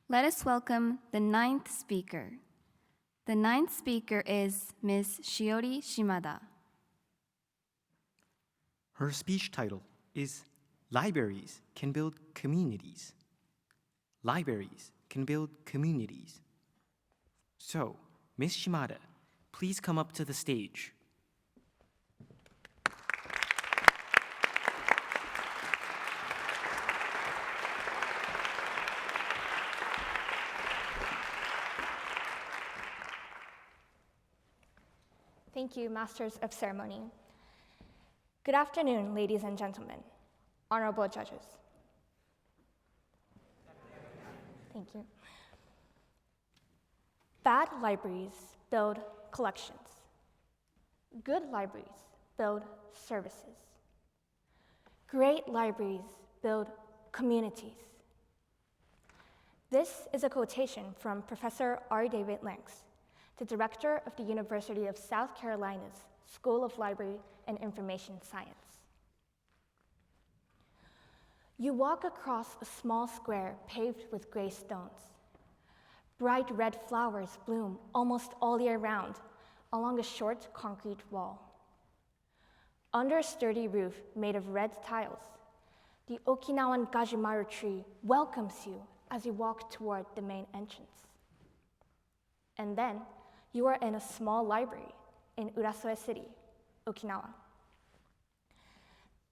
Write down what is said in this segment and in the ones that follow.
Let us welcome the ninth speaker. The ninth speaker is Ms. Shiori Shimada. Her speech title is Libraries Can Build Communities. Libraries can build communities. So, Ms. Shimada, please come up to the stage. Thank you, Masters of Ceremony. Good afternoon, ladies and gentlemen, honorable judges. Thank you. Bad libraries build collections. Good libraries build services. Great libraries build communities. This is a quotation from Professor R. David Lanks, the director of the University of South Carolina's School of Library and Information Science. You walk across a small square paved with gray stones. Bright red flowers bloom almost all year round along a short concrete wall. Under a sturdy roof made of red tiles, the Okinawan Gajimaru tree welcomes you as you walk toward the main entrance. And then, you are in a small library in Urasoe City, Okinawa.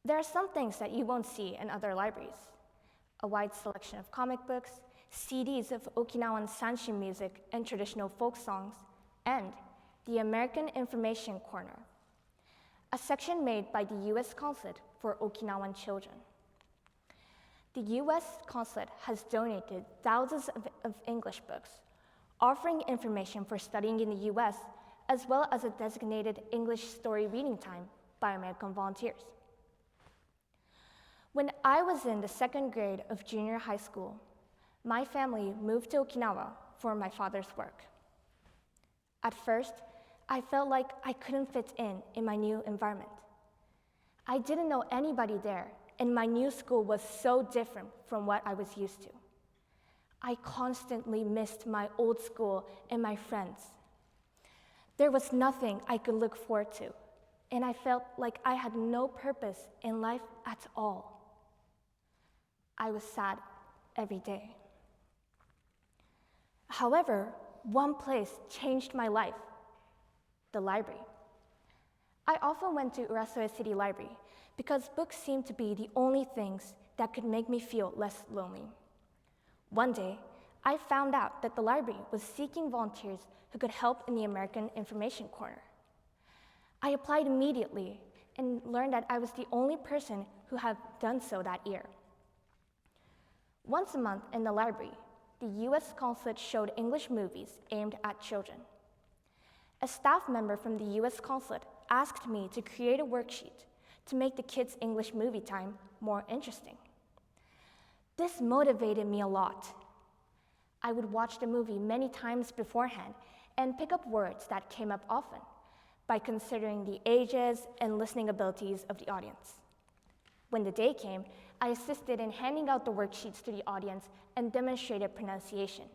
There are some things that you won't see in other libraries: a wide selection of comic books, CDs of Okinawan sanshin music and traditional folk songs, and the American Information Corner, a section made by the U.S. Consulate for Okinawan children. The U.S. Consulate has donated thousands of English books, offering information for studying in the U.S., as well as a designated English story reading time by American volunteers. When I was in the second grade of junior high school, my family moved to Okinawa for my father's work. At first, I felt like I couldn't fit in my new environment. I didn't know anybody there, and my new school was so different from what I was used to. I constantly missed my old school and my friends. There was nothing I could look forward to, and I felt like I had no purpose in life at all. I was sad every day. However, one place changed my life: the library. I often went to Urasoe City Library because books seemed to be the only things that could make me feel less lonely. One day, I found out that the library was seeking volunteers who could help in the American Information Corner. I applied immediately and learned that I was the only person who had done so that year. Once a month in the library, the U.S. Consulate showed English movies aimed at children. A staff member from the U.S. Consulate asked me to create a worksheet to make the kids' English movie time more interesting. This motivated me a lot. I would watch the movie many times beforehand and pick up words that came up often by considering the ages and listening abilities of the audience. When the day came, I assisted in handing out the worksheets to the audience and demonstrated pronunciation.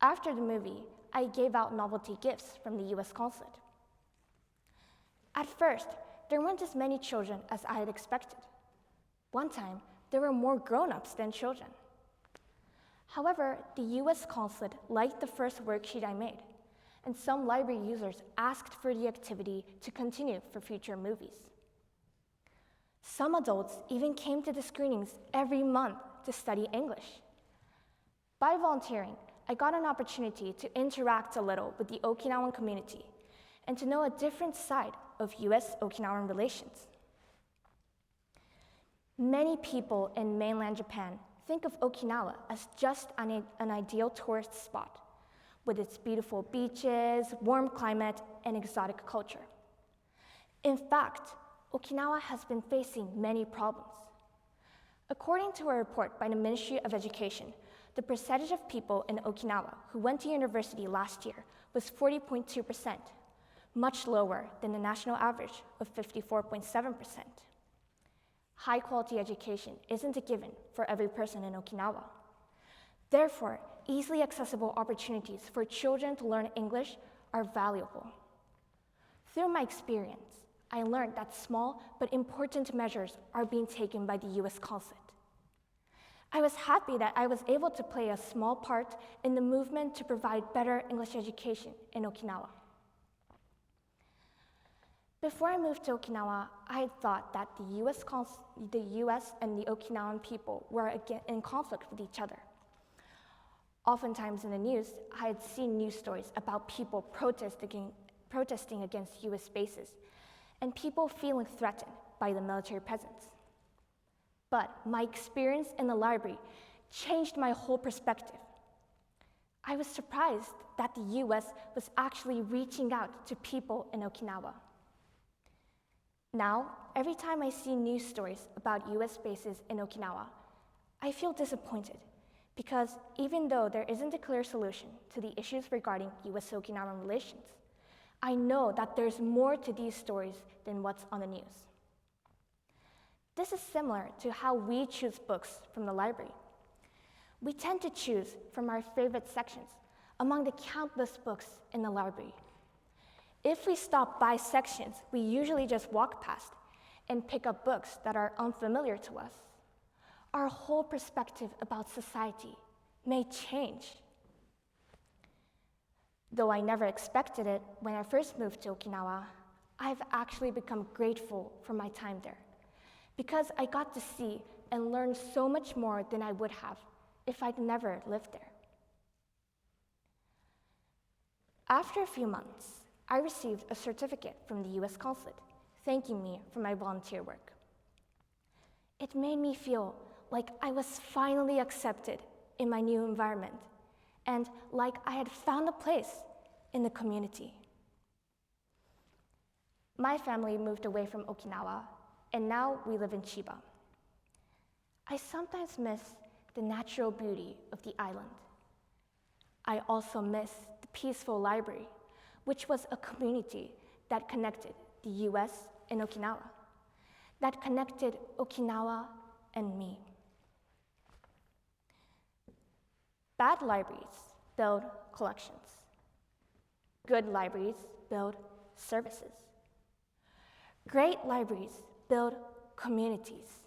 After the movie, I gave out novelty gifts from the U.S. Consulate. At first, there weren't as many children as I had expected. One time, there were more grown-ups than children. However, the U.S. Consulate liked the first worksheet I made, and some library users asked for the activity to continue for future movies. Some adults even came to the screenings every month to study English. By volunteering, I got an opportunity to interact a little with the Okinawan community and to know a different side of U.S.-Okinawan relations. Many people in mainland Japan think of Okinawa as just an ideal tourist spot, with its beautiful beaches, warm climate, and exotic culture. In fact, Okinawa has been facing many problems. According to a report by the Ministry of Education, the percentage of people in Okinawa who went to university last year was 40.2%, much lower than the national average of 54.7%. High-quality education isn't a given for every person in Okinawa. Therefore, easily accessible opportunities for children to learn English are valuable. Through my experience, I learned that small but important measures are being taken by the U.S. Consulate. I was happy that I was able to play a small part in the movement to provide better English education in Okinawa. Before I moved to Okinawa, I had thought that the U.S. and the Okinawan people were in conflict with each other. Oftentimes in the news, I had seen news stories about people protesting against U.S. bases and people feeling threatened by the military presence. But my experience in the library changed my whole perspective. I was surprised that the U.S. was actually reaching out to people in Okinawa. Now, every time I see news stories about U.S. bases in Okinawa, I feel disappointed because even though there isn't a clear solution to the issues regarding U.S.-Okinawan relations, I know that there's more to these stories than what's on the news. This is similar to how we choose books from the library. We tend to choose from our favorite sections among the countless books in the library. If we stop by sections we usually just walk past and pick up books that are unfamiliar to us, our whole perspective about society may change. Though I never expected it when I first moved to Okinawa, I've actually become grateful for my time there because I got to see and learn so much more than I would have if I'd never lived there. After a few months, I received a certificate from the U.S. Consulate thanking me for my volunteer work. It made me feel like I was finally accepted in my new environment and like I had found a place in the community. My family moved away from Okinawa, and now we live in Chiba. I sometimes miss the natural beauty of the island. I also miss the peaceful library, which was a community that connected the U.S. and Okinawa, that connected Okinawa and me. Bad libraries build collections. Good libraries build services. Great libraries build communities.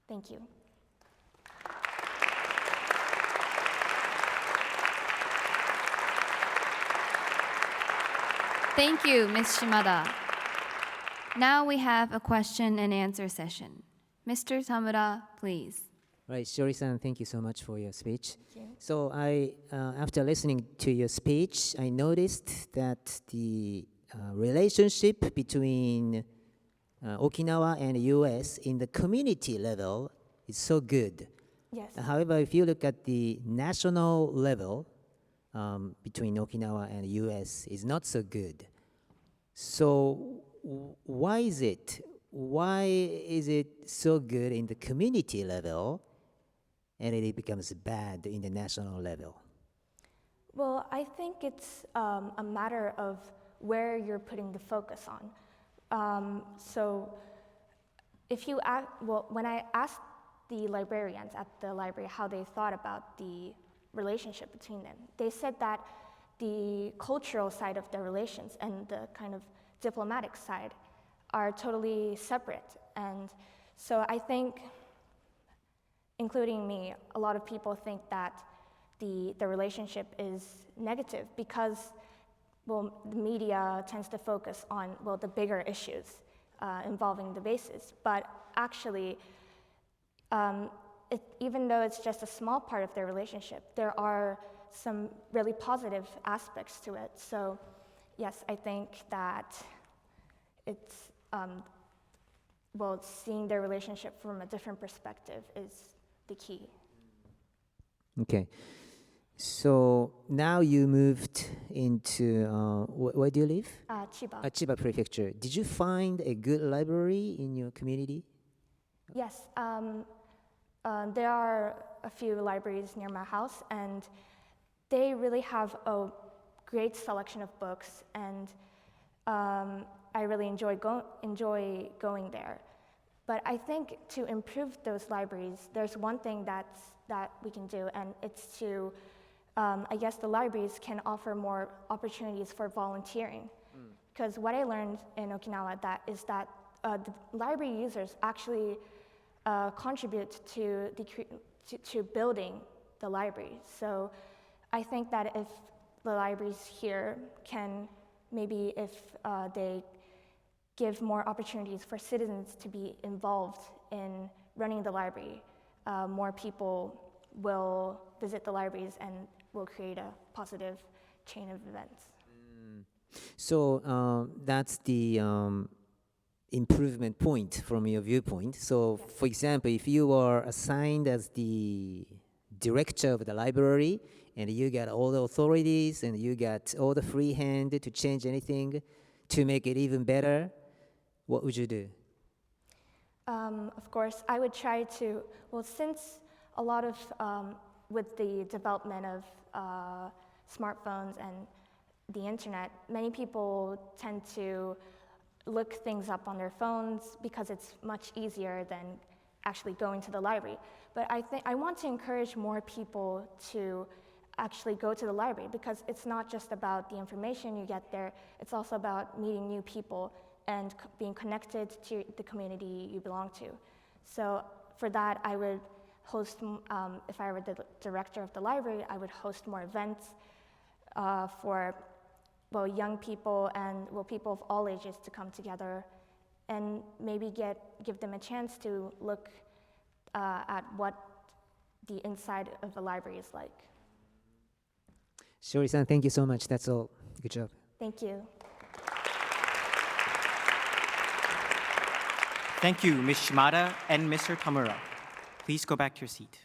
Thank you. Thank you, Ms. Shimada. Now we have a question and answer session. Mr. Tamura, please. Right, Shiori-san, thank you so much for your speech. Thank you. So after listening to your speech, I noticed that the relationship between Okinawa and U.S. in the community level is so good. Yes. However, if you look at the national level between Okinawa and U.S. is not so good. So why is it? Why is it so good in the community level and it becomes bad in the national level? Well, I think it's a matter of where you're putting the focus on. So if you when I asked the librarians at the library how they thought about the relationship between them, they said that the cultural side of their relations and the kind of diplomatic side are totally separate. And so I think, including me, a lot of people think that the relationship is negative because, well, the media tends to focus on, well, the bigger issues involving the bases. But actually, even though it's just a small part of their relationship, there are some really positive aspects to it. So yes, I think that it's, well, seeing their relationship from a different perspective is the key. Okay. So now you moved into, where do you live? Chiba. Chiba Prefecture. Did you find a good library in your community? Yes, there are a few libraries near my house, and they really have a great selection of books, and I really enjoy going there. But I think to improve those libraries, there's one thing that we can do, and it's to, I guess the libraries can offer more opportunities for volunteering. Because what I learned in Okinawa is that the library users actually contribute to building the library. So I think that if the libraries here can, maybe if they give more opportunities for citizens to be involved in running the library, more people will visit the libraries and will create a positive chain of events. So that's the improvement point from your viewpoint. So for example, if you are assigned as the director of the library and you got all the authorities and you got all the free hand to change anything to make it even better, what would you do? Of course, I would try to, well, since a lot of, with the development of smartphones and the internet, many people tend to look things up on their phones because it's much easier than actually going to the library. But I want to encourage more people to actually go to the library, because it's not just about the information you get there, it's also about meeting new people and being connected to the community you belong to. So for that, I would host, if I were the director of the library, I would host more events for young people and people of all ages to come together and maybe give them a chance to look at what the inside of the library is like. Shiori-san, thank you so much. That's all. Good job. Thank you. Thank you, Ms. Shimada and Mr. Tamura. Please go back to your seat.